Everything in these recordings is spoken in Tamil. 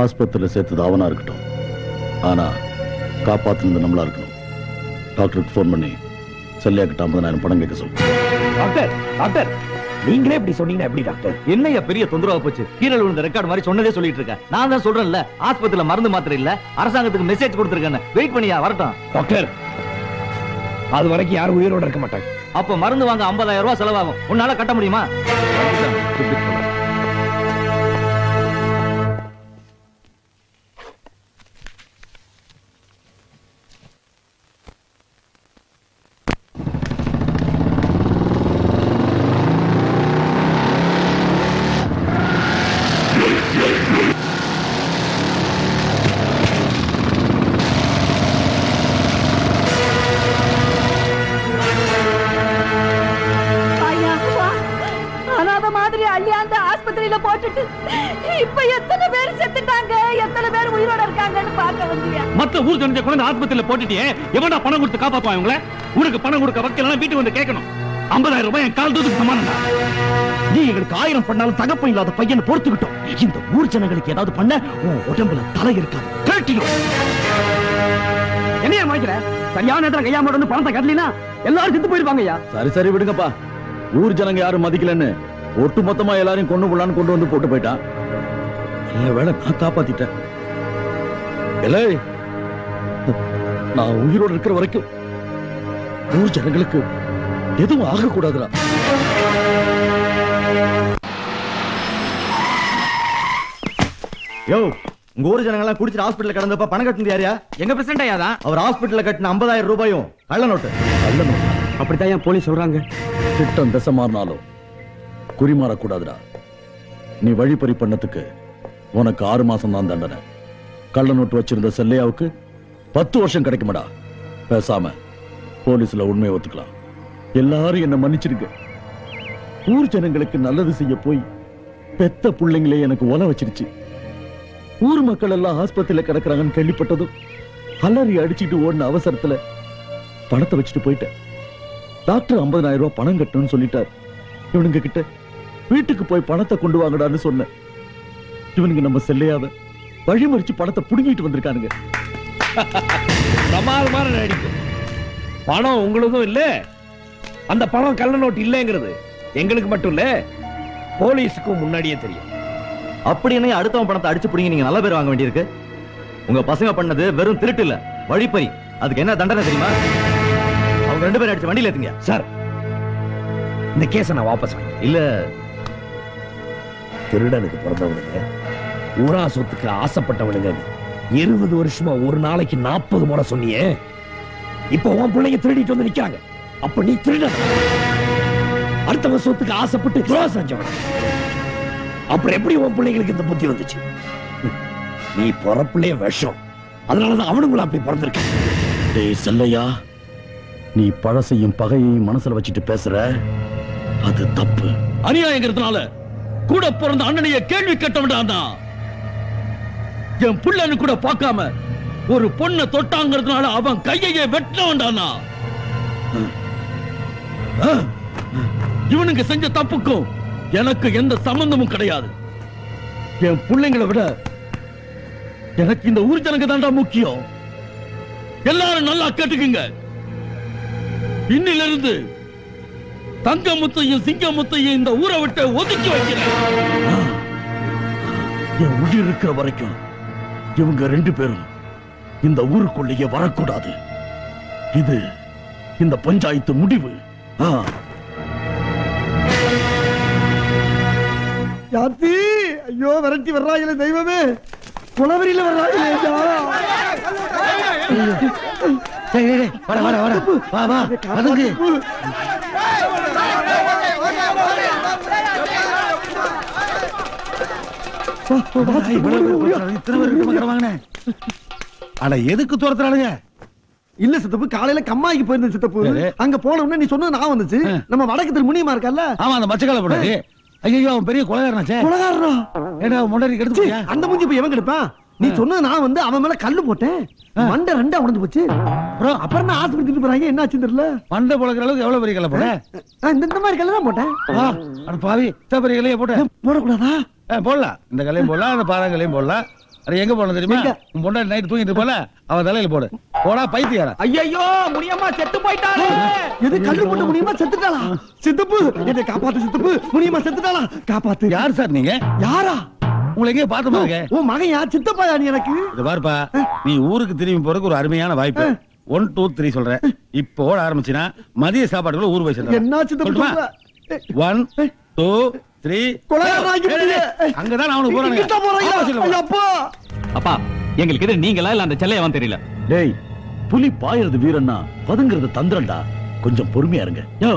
ஆஸ்பத்திரியில் சேர்த்தது அவனா இருக்கட்டும், ஆனா காப்பாத்துனது நம்மளா இருக்கணும். டாக்டருக்கு போன் பண்ணி செல்லியாக்கிட்ட 50,000 பணம் கேட்க சொல்லு. டாக்டர் டாக்டர் நீங்களே இப்படி சொன்னீங்கன்னா எப்படி டாக்டர்? என்னையா பெரிய தொந்தரவா போச்சு? கீழே விழுந்த ரெக்கார்ட் மாதிரி சொன்னதே சொல்லிட்டு இருக்க. நான் தான் சொல்றேன்ல, ஆஸ்பத்திரியில மருந்து மாத்திரை இல்ல, அரசாங்கத்துக்கு மெசேஜ் கொடுத்திருக்கேன். வெயிட் பண்ணியா வரட்டும். டாக்டர் அது வரைக்கும் யாரும் உயிரோட இருக்க மாட்டாங்க. அப்ப மருந்து வாங்க 50,000 ரூபாய் செலவாகும். உன்னால கட்ட முடியுமா? மத்த ஊர் ஜனங்க கொண்டு ஆஸ்பத்திரியில போட்டுட்டியே, எவன்டா பணம் கொடுத்து காப்பாத்துவான் இவங்கள? உனக்கு பணம் கொடுக்க வக்கீலெல்லாம் வீட்டுக்கு வந்து கேட்கணும். 50,000 ரூபாய் என் கால் தூக்கு சமானம்டா. நீ எங்களுக்கு 1000 பண்ணாலும் தகப்பம் இல்லாத பையனை பொறுத்துக்கிட்டோம். இந்த ஊர் ஜனங்களுக்கு ஏதாவது பண்ண உன் உடம்புல தலை இருக்காது. கழட்டிடும். என்னையா மாய்க்கிற? சரியான நேரத்துல கையாம வந்து பணத்தை கட்டலினா எல்லாரும் செத்து போயிருப்பாங்க ஐயா. சரி சரி விடுங்கப்பா. ஊர் ஜனங்க யாரும் மதிக்கலன்னு ஒட்டு மொத்தமா எல்லாரையும் கொண்டு போலான்னு கொண்டு வந்து போட்டு போயிட்டான். நல்ல வேளை நான் காப்பாத்திட்டேன். நான் உயிரோடு இருக்கிற வரைக்கும் ஊர் ஜனங்களுக்கு எதுவும் ஆகக்கூடாதுடா. யோ, உங்க ஊர் ஜனங்க எல்லாம் குடிச்சிட்டு ஹாஸ்பிடல்ல கிடந்தப்ப பணம் கட்டினது யாரையா? எங்க பிரசிடண்ட் ஐயா தான். அவர் ஹாஸ்பிடல்ல கட்டின 50,000 ரூபாயும் கள்ள நோட்டு. கள்ள நோட்டு அப்படித்தான் என் போலீஸ் சொல்றாங்க. திட்டம் திசை மாறினாலும் குறி மாறக்கூடாதுடா. நீ வழிப்பறி பண்ணதுக்கு உனக்கு 6 மாசம் தான் தண்டனை. கள்ள நோட்டு வச்சிருந்த செல்லையாவுக்கு 10 வருஷம் கிடைக்குமாடா. பேசாம போலீஸ்ல உண்மையை ஒத்துக்கலாம். எல்லாரும் என்ன மன்னிச்சிருக்க. ஊர் ஜனங்களுக்கு நல்லது செய்ய போய் பெத்த பிள்ளைங்களே எனக்கு ஒல வச்சிருச்சு. ஊர் மக்கள் எல்லாம் ஆஸ்பத்திரியில கிடக்குறாங்கன்னு கேள்விப்பட்டதும் அலறி அடிச்சுட்டு ஓடின அவசரத்துல பணத்தை வச்சுட்டு போயிட்டேன். டாக்டர் 50,000 ரூபாய் பணம் கட்டணும்னு சொல்லிட்டார். இவனுங்க கிட்ட வீட்டுக்கு போய் பணத்தை கொண்டு வாங்கடான்னு சொன்னேன். இவனுங்க நம்ம செல்லையாவ வழிமறிச்சு பணத்தை புடுங்கிட்டு வந்திருக்கானுங்க. சமாளமான நடிக்கும். பணம் உங்களுக்கும் இல்ல, அந்த பணம் கள்ள நோட்டு இல்லங்கிறது எங்களுக்கு மட்டும் இல்ல, போலீஸுக்கும் முன்னாடியே தெரியும். அப்படி என்ன அடுத்தவன் பணத்தை அடிச்சு புடிங்க நீங்க நல்ல பேர் வாங்க வேண்டியிருக்கு. உங்க பசங்க பண்ணது வெறும் திருட்டு இல்ல, வழிப்பறி. அதுக்கு என்ன தண்டனை தெரியுமா? அவங்க 2 பேரும் அடிச்சு வண்டியில ஏத்துங்க. சார், இந்த கேஸ நான் வாபஸ் வாங்க. இல்ல, திருடனுக்கு பிறந்தவனுங்க, ஊரா சொத்துக்கு ஆசைப்பட்டவனுங்க. 20 வருஷமா ஒரு நாளைக்கு 40 முறை சொன்னியே. இப்ப உன் பிள்ளைங்க திருடிட்டு வந்து நிக்காங்க. அப்ப நீ திருடன். அடுத்தவன் சொத்துக்கு ஆசைப்பட்டு துரோகம் செஞ்சவன். அப்புறம் எப்படி உன் பிள்ளைங்களுக்கு இந்த புத்தி வந்துச்சு? நீ பிறப்புலயே விஷம். அதனாலதான் அவனுங்களும் அப்படி பிறந்திருக்க. டேய் செல்லையா, நீ பழசையும் பகையையும் மனசுல வச்சுட்டு பேசுற, அது தப்பு. அநியாயங்கிறதுனால கூட பிறந்த அண்ணனைய கேள்வி கேட்ட வேண்டாம்டா. என் பிள்ளைன்னு கூட பார்க்காம ஒரு பொண்ணை தொட்டாங்கிறதுனால அவன் கையையே வெட்ட வேண்டானா. இவனுங்க செஞ்ச தப்புக்கும் எனக்கு எந்த சம்பந்தமும் கிடையாது. என் பிள்ளைங்களை விட எனக்கு இந்த ஊர் ஜனங்க தான்டா முக்கியம். எல்லாரும் நல்லா கேட்டுக்குங்க. இன்னிலிருந்து தங்கமுத்தையும் சிங்கமுத்தையும் இந்த ஊரை விட்டு ஒதுக்கி வைக்கிறேன். என் உயிர் இருக்கிற வரைக்கும் இவங்க 2 பேரும் இந்த ஊருக்குள்ளேயே வரக்கூடாது. இது இந்த பஞ்சாயத்து முடிவு. யாத்தி, ஐயோ விரட்டி வர்றாங்களே தெய்வமே, குளவரியில வர்றாங்களே. வர வர வர வா வா அதுக்கு எதுக்கு துரத்துறானுங்க? இல்ல சித்தப்பு, காலையில கம்மாய்க்கு போயிருந்த சித்தப்பு. அங்க போன உடனே நீ சொன்னது நான் வந்துச்சு. நம்ம வடக்கு திரு முனியமா இருக்கல்ல, ஆமா அந்த மச்சக்கால போடாது. ஐயோ அவன் பெரிய கொலைகாரனாச்சே. கொலைகாரனா? ஏடா முன்னாடி எடுத்து அந்த மூஞ்சி போய் எவன் கெடுப்பான்? நீ சொன்னது நான் வந்து அவன் மேல கல்லு போட்டேன். மண்டை 2 உடைஞ்சு போச்சு. அப்புறம் நான் ஆஸ்பத்திரி போறாங்க. என்ன ஆச்சு தெரியல. மண்டை பொழக்கிற அளவுக்கு எவ்வளவு பெரிய கல்ல போட? இந்த மாதிரி கல்ல தான் போட்டேன். பாவி பெரிய கல்லையே போட்ட. போடக்கூடாதா? போடலாம். இந்த கல்லையும் போடலாம், அந்த பாறாங்கல்லையும் போடலாம். அட எங்க போன தெரியுமா? எங்க? உன் பொண்டாட்டி நைட் தூங்கிட்டு போல அவ தலையில போடு. போடா பைத்தியாரா. ஐயோ முனியம்மா செத்து போயிட்டாளே. எது கல்லு போட்டு முடியுமா செத்துட்டாளா? சித்தப்பு என்னை காப்பாத்து சித்தப்பு, முடியுமா செத்துட்டாளா? காப்பாத்து. யார் சார் நீங்க? யாரா? உங்களை எங்கேயோ பார்த்த மாதிரி இருக்கே. உன் மகன் யார்? சித்தப்பா நீ எனக்கு? இது பாருப்பா, நீ ஊருக்கு திரும்பி போறதுக்கு ஒரு அருமையான வாய்ப்பு. 1 2 3 சொல்றேன். இப்போ ஓட ஆரம்பிச்சினா மதிய சாப்பாட்டுக்குள்ள ஊர் போய் சேர்ந்து. என்ன சித்தப்பு சொல்ற? 1 2 3 கொலையாராகி விட்டியே. அங்கதான் அவனுக்கு போறானுங்க. கிட்ட போறாங்க. அப்பா அப்பா எங்களுக்கு எதிர நீங்களா இல்ல அந்த செல்லையவன் தெரியல. டேய், புலி பாயிறது வீரன்னா பதுங்கிறது தந்திரம்டா. கொஞ்சம் பொறுமையா இருங்க. யோ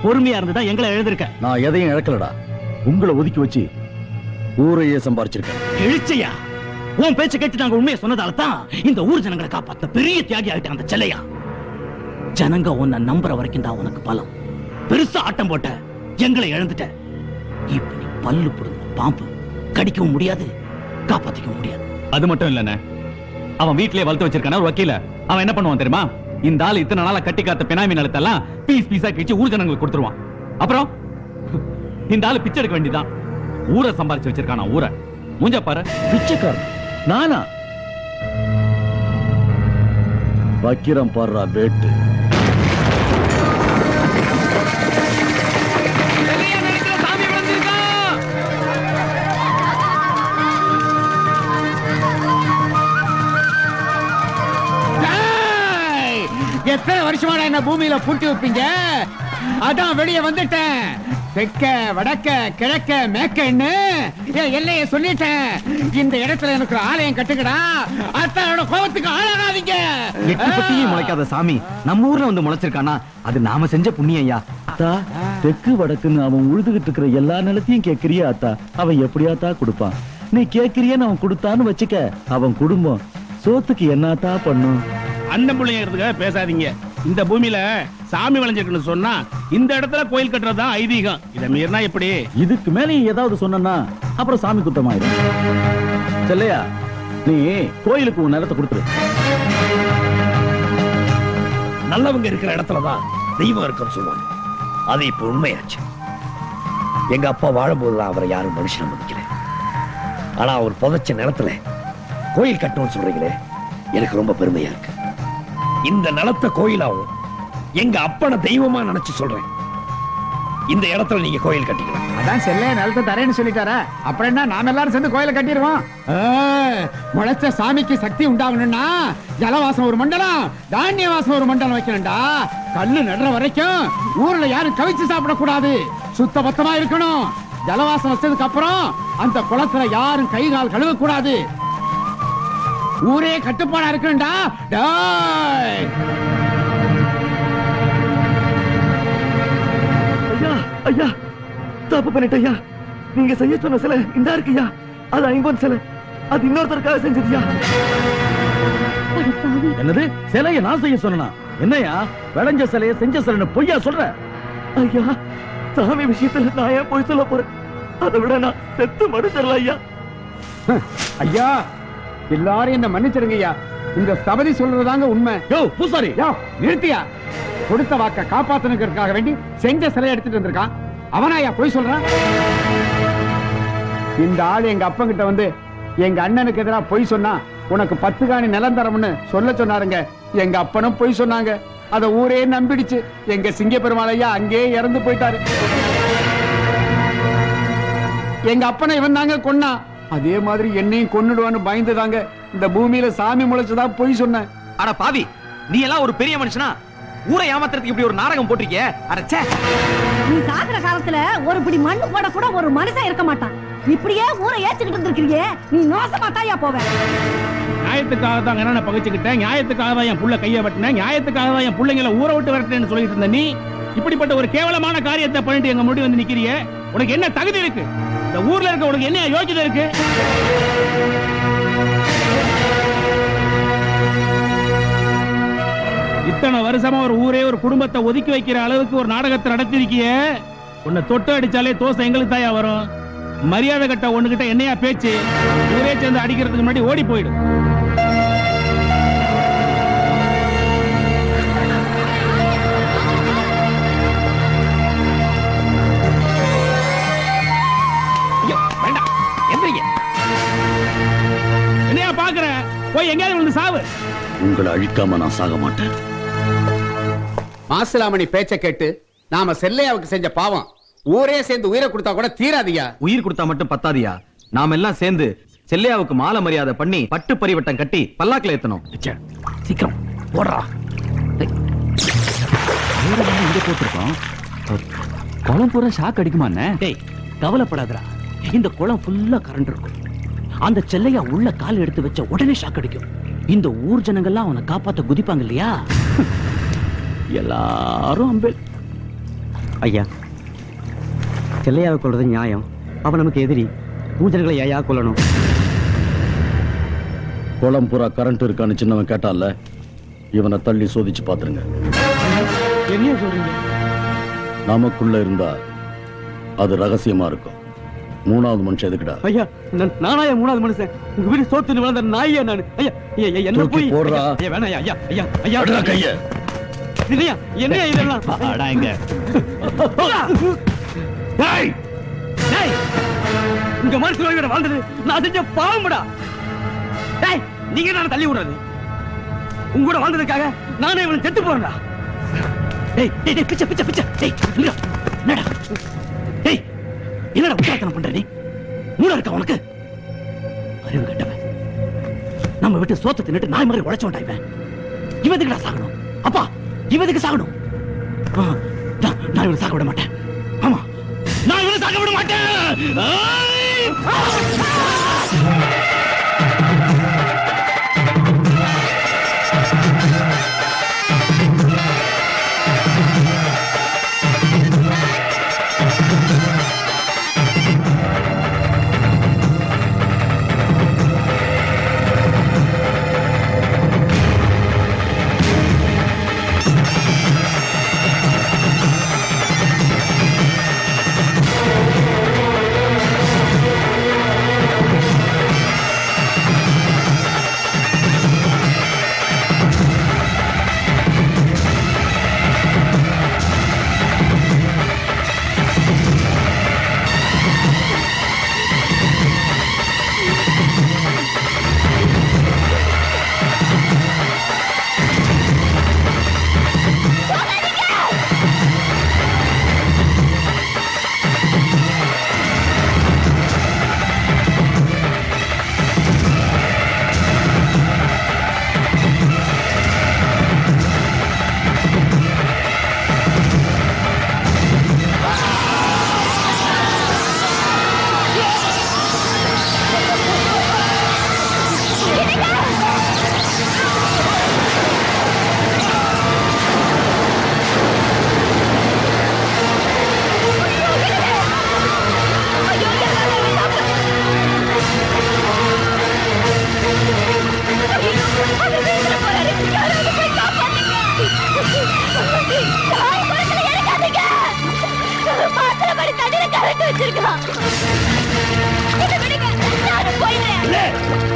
பொறுமையா இருந்துதான் எங்களை எழுதிருக்க. நான் எதையும் இழக்கலடா. உங்களை ஒதுக்கி வச்சு ஊரையே சம்பாரிச்சிருக்கேன். எழுச்சையா உன் பேச்ச கேட்டு நாங்க உண்மையை சொன்னதால தான் இந்த ஊர் ஜனங்களை காப்பாத்த பெரிய தியாகி ஆயிட்டான் அந்த செல்லையா. ஜனங்க உன்னை நம்புற வரைக்கும் தான் உனக்கு பலம். பெருசா ஆட்டம் போட்ட எங்களை இழந்துட்ட. இப்ப நீ பல்லு புடுங்க பாம்பு, கடிக்கவும் முடியாது, காப்பாத்திக்கவும் முடியாது. அது மட்டும் இல்லண்ணே, அவன் வீட்லயே வளர்த்து வச்சிருக்கான ஒரு வக்கீல. அவன் என்ன பண்ணுவான் தெரியுமா? இந்த ஆள் இத்தனை நாளா கட்டி காத்த பினாமி நிலத்தெல்லாம் பீஸ் பீஸா கிழிச்சு ஊர் ஜனங்களுக்கு கொடுத்துருவான். அப்புறம் இந்த ஆளு பிச்சை எடுக்க வேண்டியதான். ஊரை சம்பாரிச்சு வச்சிருக்கானா ஊரை. மூஞ்ச பாரு. பிச்சைக்காரன் நானா? வக்கிரம் பாடுறா வேட்டு. எத்தனை வருஷமா என்ன பூமியில பூட்டி வைப்பீங்க? அதான் வெளியே வந்துட்டேன். தெற்க வடக்க கிழக்க மேக்கன்னு என் எல்லையை சொல்லிட்டேன். இந்த இடத்துல எனக்கு ஒரு ஆலயம் கட்டுக்கடா. அத்தனோட கோபத்துக்கு ஆளாகாதீங்க. எட்டு பட்டியும் முளைக்காத சாமி நம்ம ஊர்ல வந்து முளைச்சிருக்கானா அது நாம செஞ்ச புண்ணியம் ஐயா. அத்தா, தெற்கு வடக்குன்னு அவன் உழுதுகிட்டு இருக்கிற எல்லா நிலத்தையும் கேட்கிறியா அத்தா? அவன் எப்படியாத்தா கொடுப்பான்? நீ கேட்கிறியன்னு அவன் கொடுத்தான்னு வச்சுக்க, அவன் குடும்பம் சோத்துக்கு என்னத்தா பண்ணும்? அண்ணன் பிள்ளைங்கிறதுக்காக பேசாதீங்க. இந்த பூமியில சாமி வளைஞ்சிருக்குன்னு சொன்னா இந்த இடத்துல கோயில் கட்டுறதுதான் ஐதீகம். இத மீறினா எப்படி? இதுக்கு மேல ஏதாவது சொன்னா அப்புறம் சாமி குத்தமாயிடும். செல்லையா, நீ கோயிலுக்கு உன் நிலத்தை கொடுத்துரு. நல்லவங்க இருக்கிற இடத்துலதான் தெய்வம் இருக்குன்னு சொல்லுவாங்க. அது இப்ப உண்மையாச்சு. எங்க அப்பா வாழும்போதுதான் அவரை யாரும் மனுஷன் மதிக்கல. ஆனா அவர் புதைச்ச நிலத்துல கோயில் கட்டணும்னு சொல்றீங்களே, எனக்கு ரொம்ப பெருமையா இருக்கு. இந்த நிலத்தை கோயிலாவும் எங்க அப்பனை தெய்வமா நினைச்சு சொல்றேன். இந்த இடத்துல நீங்க கோயில் கட்டிக்கலாம். அதான் செல்லைய நிலத்தை தரேன்னு சொல்லிட்டாரா? அப்புறம் என்ன, நாம எல்லாரும் சேர்ந்து கோயிலை கட்டிடுவோம். முளைச்ச சாமிக்கு சக்தி உண்டாகணும்னா ஜலவாசம் ஒரு மண்டலம், தானிய வாசம் ஒரு மண்டலம் வைக்கணும்டா. கல்லு நடுற வரைக்கும் ஊர்ல யாரும் கவிச்சு சாப்பிடக்கூடாது. சுத்த பத்தமா இருக்கணும். ஜலவாசம் வச்சதுக்கு அப்புறம் அந்த குளத்துல யாரும் கை கால் கழுவ கூடாது. ஊரே கட்டுப்பாடா இருக்கணும்டா. டேய், ஐயா ஐயா தப்பு பண்ணிட்டய்யா. நீங்க செய்ய சொன்ன சிலை இந்த இருக்குயா, அது 50 சிலை. அது இன்னொருத்தருக்காக செஞ்சதுயா. என்னது? சிலையை நான் செய்ய சொன்னா என்னையா? விளைஞ்ச சிலையை செஞ்ச சிலைன்னு பொய்யா சொல்ற? ஐயா, சாமி விஷயத்துல நான் ஏன் போய் சொல்ல போறேன்? அதை விட நான் செத்து மனுஷர்ல ஐயா. ஐயா எல்லாரும் என்ன மன்னிச்சிருங்க ஐயா. இந்த சபதி சொல்றதாங்க உண்மை. யோ பூசாரி, யோ நிறுத்தியா. கொடுத்த வாக்க காப்பாத்தனுக்காக வேண்டி செஞ்ச சிலை எடுத்துட்டு வந்திருக்கான். அவனாயா போய் சொல்றான்? இந்த ஆள் எங்க அப்பா கிட்ட வந்து எங்க அண்ணனுக்கு எதிராக பொய் சொன்னா உனக்கு 10 காணி நிலம் தரம்னு சொல்ல சொன்னாருங்க. எங்க அப்பனும் பொய் சொன்னாங்க. அத ஊரே நம்பிடுச்சு. எங்க சிங்க பெருமாள் ஐயா அங்கே இறந்து போயிட்டாரு. எங்க அப்பனை இவன் தாங்க கொன்னா. அதே மாதிரி என்னையும் கொன்னுடுவான்னு பயந்துதாங்க இந்த பூமியில சாமி முளைச்சதா பொய் சொன்னேன். அட பாவி, நீ எல்லாம் ஒரு பெரிய மனுஷனா? ஊரை ஏமாத்துறதுக்கு இப்படி ஒரு நாடகம் போட்டிருக்கியே. அடச்சே, நீ சாகுற காலத்துல ஒரு பிடி மண்ணு போட கூட ஒரு மனுஷன் இருக்க மாட்டான். இப்படியே ஊரை ஏத்துக்கிட்டு இருக்கீங்க. நீ மோசமா தாயா போவ. நியாயத்துக்காக தான் என்ன பகிச்சுக்கிட்டேன். நியாயத்துக்காக தான் என் புள்ள கையை வெட்டினேன். நியாயத்துக்காக தான் என் பிள்ளைங்களை ஊரை விட்டு விரட்டேன்னு சொல்லிட்டு இருந்த நீ இப்படிப்பட்ட ஒரு கேவலமான காரியத்தை பண்ணிட்டு எங்க முன்னாடி வந்து நிக்கிறியே. உனக்கு என்ன தகுதி இருக்கு? இந்த ஊர்ல இருக்க உனக்கு என்ன யோகிதை இருக்கு? இத்தனை வருஷமா ஒரு ஊரே ஒரு குடும்பத்தை ஒதுக்கி வைக்கிற அளவுக்கு ஒரு நாடகத்தை நடத்திருக்கியே. உன்னை தொட்டு அடிச்சாலே தோசை எங்களுக்கு தாயா வரும். மரியாதை கட்ட ஒண்ணுகிட்ட என்னையா பேச்சு? ஊரே சேர்ந்து அடிக்கிறதுக்கு முன்னாடி ஓடி போயிடு. வேண்டாம், எந்திரிங்க. என்னையா பாக்குற? போய் எங்கேயாவது வந்து சாவு. உங்களை அழிக்காம நான் சாக மாட்டேன். மாசிலாமணி பேச்ச கேட்டு நாம செல்லையாவுக்கு செஞ்ச பாவம் ஊரே சேர்ந்து உயிரை கொடுத்தா கூட தீராதியா. உயிர் கொடுத்தா மட்டும் பத்தாதியா, நாம எல்லாம் சேர்ந்து செல்லையாவுக்கு மாலை மரியாதை பண்ணி பட்டு பரிவட்டம் கட்டி பல்லாக்கில் ஏத்தணும். சீக்கிரம் போடுறா. இங்க போட்டிருக்கோம். குளம் பூரா ஷாக் அடிக்குமா? டேய் கவலைப்படாதடா, இந்த குளம் ஃபுல்லா கரண்ட் இருக்கும். அந்த செல்லையா உள்ள கால் எடுத்து வச்ச உடனே ஷாக் அடிக்கும். இந்த ஊர் ஜனங்கள்லாம் அவனை காப்பாத்த குதிப்பாங்க இல்லையா? எல்லாரும் அம்பேல். ஐயா, செல்லையாவை கொள்றது நியாயம். அவன் நமக்கு எதிரி. ஊஜர்களை ஐயா கொல்லணும். குளம் பூரா கரண்ட் இருக்கான்னு சின்னவன் கேட்டான்ல, இவனை தள்ளி சோதிச்சு பாத்துருங்க. என்ன சொல்றீங்க? நமக்குள்ள இருந்தா அது ரகசியமா இருக்கும். மூணாவது மனுஷன் எதுக்குடா? ஐயா, நானாயா மூணாவது மனுஷன்? உங்க வீடு சோத்து வளர்ந்த நாயா நான். ஐயா என்ன தூக்கி போய் போடுறா. ஐயா வேணாம். ஐயா ஐயா ஐயா அடுடா கைய. இல்லையா என்னையா இதெல்லாம்? அடா இங்க. டேய் டேய், உங்க மனசுல வாழ்ந்தது நான் செஞ்ச பாவம்டா. டேய், நீங்க நான் தள்ளி விடுறது. உங்க கூட வாழ்ந்ததுக்காக நானே இவனை செத்து போறேன்டா. டேய் டேய் டேய், பிச்சை பிச்சை பிச்சை. டேய் நில்லுடா. என்னடா? டேய் என்னடா உட்கார்த்தனம் பண்ற நீ? மூளை இருக்கா உனக்கு? அறிவு கட்டவன். நம்ம விட்டு சோத்து தின்னுட்டு நாய் மாதிரி உழைச்சோண்டா இவன். இவன் எதுக்குடா சாகணும்? அப்பா இவன் எதுக்கு சாகணும்? நான் இவனை சாக விட மாட்டேன். ஆமா, நான் இவனை சாக விட மாட்டேன்.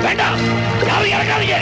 வேண்டாம், யாரும் இறங்காதீங்க.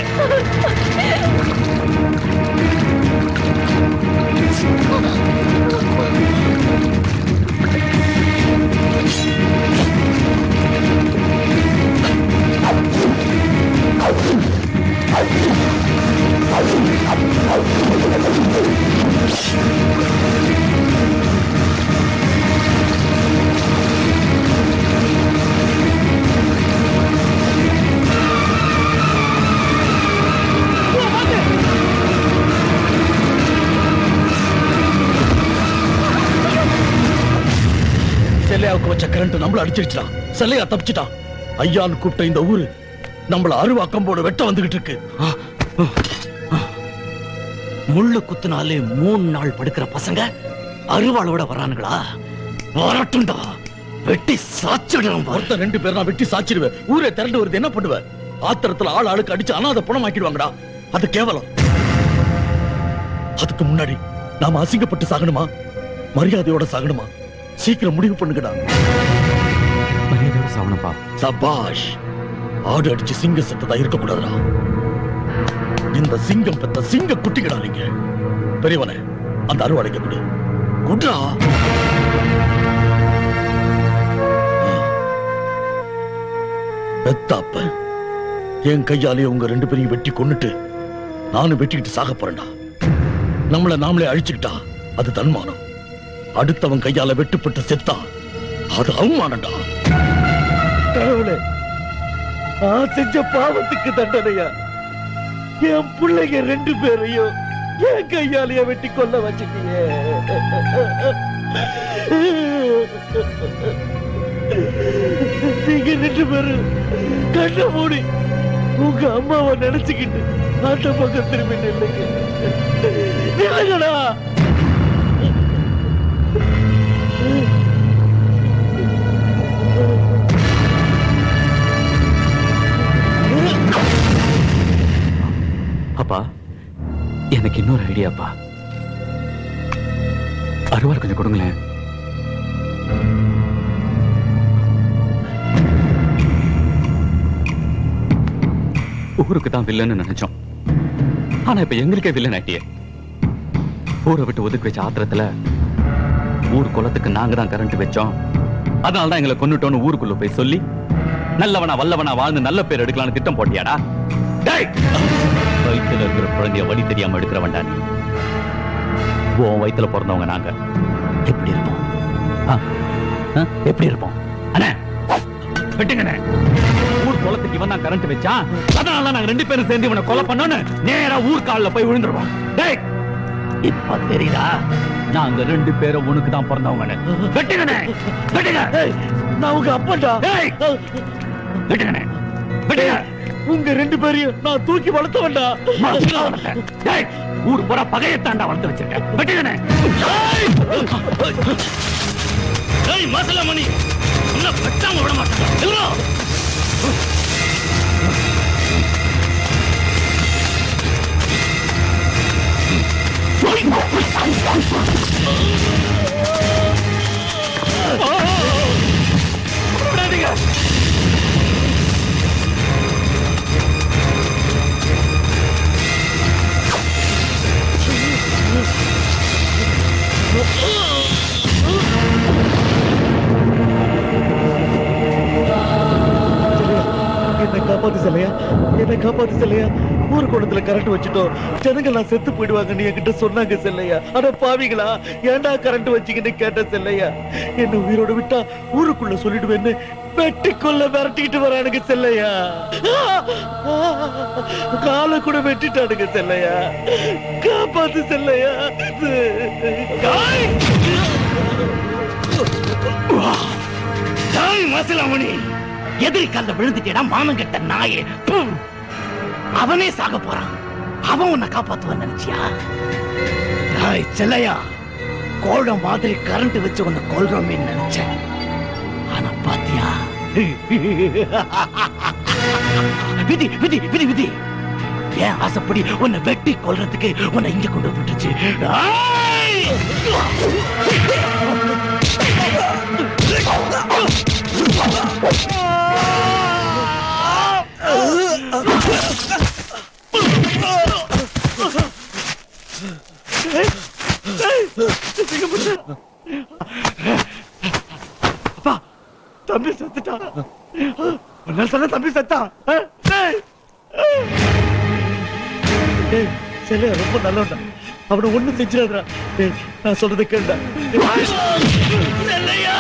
செல்லையாவுக்கு வச்ச கரண்ட் நம்மள அடிச்சிருச்சா? செல்லையா தப்பிச்சிட்டான். ஐயான்னு கூப்பிட்ட இந்த ஊரு நம்மள அருவாக்கம்போட வெட்ட வந்துகிட்டு இருக்கு. முள்ளு குத்துனாலே 3 நாள் படுக்கிற பசங்க அருவாளோட வரானுங்களா? வரட்டும்டா, வெட்டி சாச்சிடுறோம். ஒருத்தர் 2 பேர் நான் வெட்டி சாச்சிடுவேன். ஊரே திரண்டு வருது, என்ன பண்ணுவேன்? ஆத்திரத்துல ஆள் ஆளுக்கு அடிச்சு அனாதை பணமாக்கிடுவாங்கடா. அது கேவலம். அதுக்கு முன்னாடி நாம அசிங்கப்பட்டு சாகணுமா, மரியாதையோட சாகணுமா? சீக்கிரம் முடிவு பண்ணுங்கடா. மரியாதையோட சாவனப்பா. சபாஷ். ஆடு அடிச்சு சிங்க செத்ததா இருக்க கூடாதுடா. இந்த சிங்கம் பெத்த சிங்க குட்டிகடா நீங்க. பெரியவனே, அந்த அருவாளைக்க கொடு. குட்ரா. பெத்தாப்ப என் கையாலே உங்க 2 பேரையும் வெட்டி கொன்னுட்டு நானும் வெட்டிக்கிட்டு சாக போறேன்டா. நம்மள நாமளே அழிச்சுக்கிட்டா அது தன்மானம். அடுத்தவன் கையால வெட்டுப்பட்டு செத்தா அது அவமானம்டா. கடவுளே, நான் செஞ்ச பாவத்துக்கு தண்டனையா என் பிள்ளைங்க 2 பேரையும் என் கையாலேயே வெட்டி கொல்ல வச்சுட்டீங்க. நீங்க 2 பேரும் கண்ண மூடி உங்க அம்மாவை நினைச்சுக்கிட்டு அந்த பக்கம் திரும்பி நில்லுங்க. நில்லுங்கடா. அப்பா, எனக்கு இன்னொரு ஐடியாப்பா. அருவாள் கொஞ்சம் கொடுங்களேன். ஊருக்கு தான் வில்லன்னு நினைச்சோம். ஆனா இப்ப எங்களுக்கே வில்லன் ஆட்டியே. ஊரை விட்டு ஒதுக்கி வச்ச ஆத்திரத்துல ஊர் குளத்துக்கு நாங்க தான் கரண்ட் வச்சோம். அதனாலதான் எங்களை கொன்னுட்டோன்னு ஊருக்குள்ள போய் சொல்லி நல்லவனா வல்லவனா வாழ்ந்து நல்ல பேர் எடுக்கலாம்னு திட்டம் போட்டியாடா. வயித்துல இருக்கிற குழந்தைய வழி தெரியாம எடுக்கிறவன்டா நீ. உன் வயித்துல பிறந்தவங்க நாங்க எப்படி இருப்போம்? எப்படி இருப்போம்? அண்ணே வெட்டுங்கண்ணே. ஊர் குளத்துக்கு இவன் தான் கரண்ட் வச்சான். அதனால நாங்க 2 பேரும் சேர்ந்து இவனை கொலை பண்ணோன்னு நேரா ஊர் காலில் போய் விழுந்துருவோம். இப்ப தெரியுதா நாங்க 2 பேரும் உனக்கு தான் பிறந்தவங்க. வெட்டுங்கண்ணே, வெட்டுங்க. நான் உங்க அப்பா. வெட்டுங்கண்ணே, வெட்டுங்க. உங்க 2 பேரையும் நான் தூக்கி வளர்த்தவன்டா. ஊர் பூரா பகையத்தாண்டா வளர்த்து வச்சிருக்கேன். வெட்டுங்கண்ணே. மசலமணி வெட்டாம விட மாட்டேன். என்ன காப்பாத்து செல்லையா. ஊர் குளத்துல கரண்ட் வச்சுட்டோம், ஜனங்கள்லாம் செத்து போயிடுவாங்கன்னு என்கிட்ட சொன்னாங்க செல்லையா. ஆனா பாவிகளா, ஏன்டா கரண்ட் வச்சுக்கின்னு கேட்ட செல்லையா. என்ன உயிரோட விட்டா ஊருக்குள்ள சொல்லிடுவேன்னு வெட்டிக்குள்ள விரட்டிக்கிட்டு வரானுங்க செல்லையா. காலை கூட வெட்டிட்டானுங்க செல்லையா. காப்பாத்து செல்லையா. மசலமணி எதிரி கல்ல விழுந்துட்டா மானங்கட்ட நாயே. அவனே சாக போறான். அவன் உன்னை காப்பாத்துவான்னு நினைச்சியா? செல்லையா, கோழ மாதிரி கரண்ட் வச்சு உன்னை கொல்றோமே நினைச்சேன். ஆனா பாத்தியா, விதி விதி விதி விதி ஏன் ஆசைப்படி உன்னை வெட்டி கொல்றதுக்கு உன்னை இங்க கொண்டு விட்டுச்சு. அப்பா, தம்பி செத்துட்டான். தம்பி செத்தான். செல்லையா ரொம்ப நல்லவன்டா. அவனை ஒண்ணு செஞ்சிடாதா. நான் சொல்றதை கேளுடா. செல்லையா.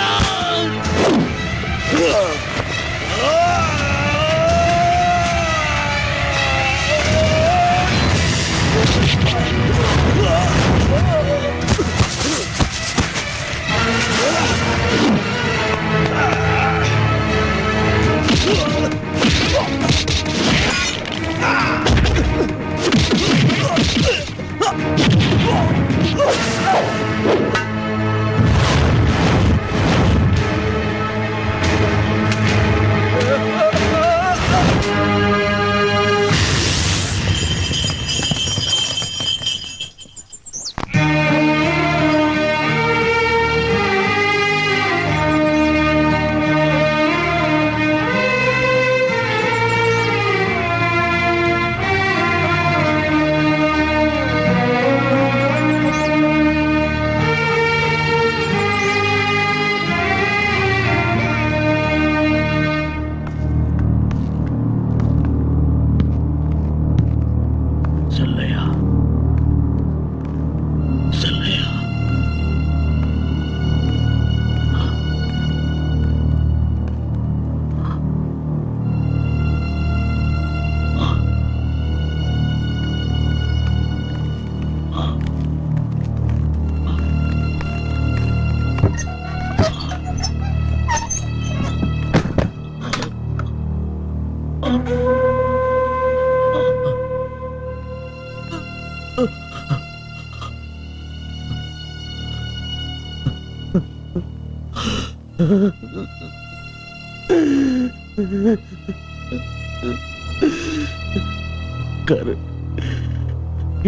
கரு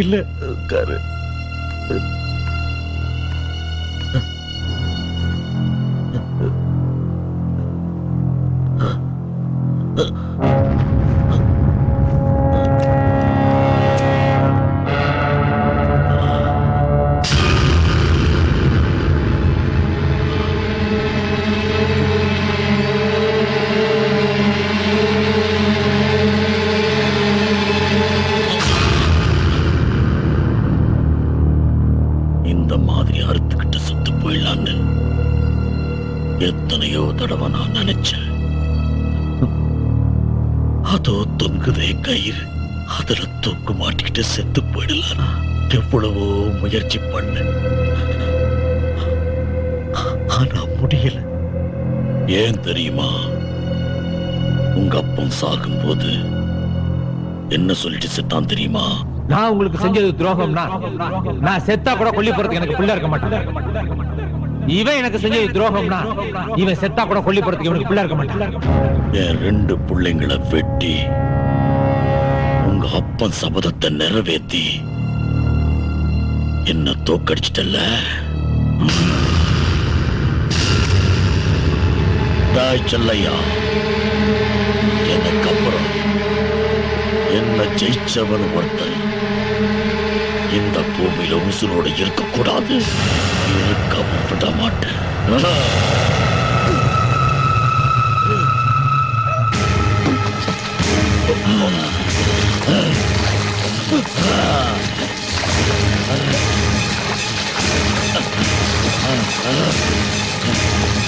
இல்ல கரு இந்த மாதிரி அறுத்துக்கிட்டு செத்து போயிடலான்னு எத்தனையோ தடவை நான் நினைச்சேன். அதோ தொங்குதே கயிறு, அதுல தூக்கு மாட்டிக்கிட்டு செத்து போயிடலாம் எவ்வளவோ முயற்சி பண்ண, ஆனா முடியல. ஏன் தெரியுமா? உங்க அப்பன் சாகும்போது என்ன சொல்லிட்டு செத்தான் தெரியுமா? நான் உங்களுக்கு செஞ்சது துரோகம்னா நான் செத்தா கூட கொல்லி போறதுக்கு எனக்கு பிள்ளை இருக்க மாட்டேன். இவன் எனக்கு செஞ்சது துரோகம்னா இவன் செத்தா கூட கொல்லி போறதுக்கு இவனுக்கு பிள்ளை இருக்க மாட்டான். என் 2 பிள்ளைங்களை வெட்டி உங்க அப்பன் சபதத்தை நிறைவேத்தி என்ன தோக்கடிச்சிட்டல்ல. தாய் செல்லையா, எனக்கு அப்புறம் என்ன ஜெயிச்சவன் ஒருத்தன் இந்த பூமியில உசுரோட இருக்கக்கூடாது, இருக்கவும் விட மாட்டேன்.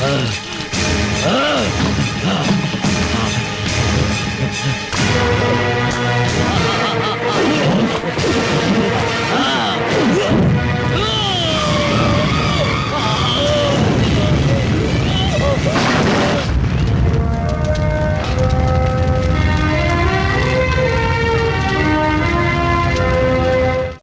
Ah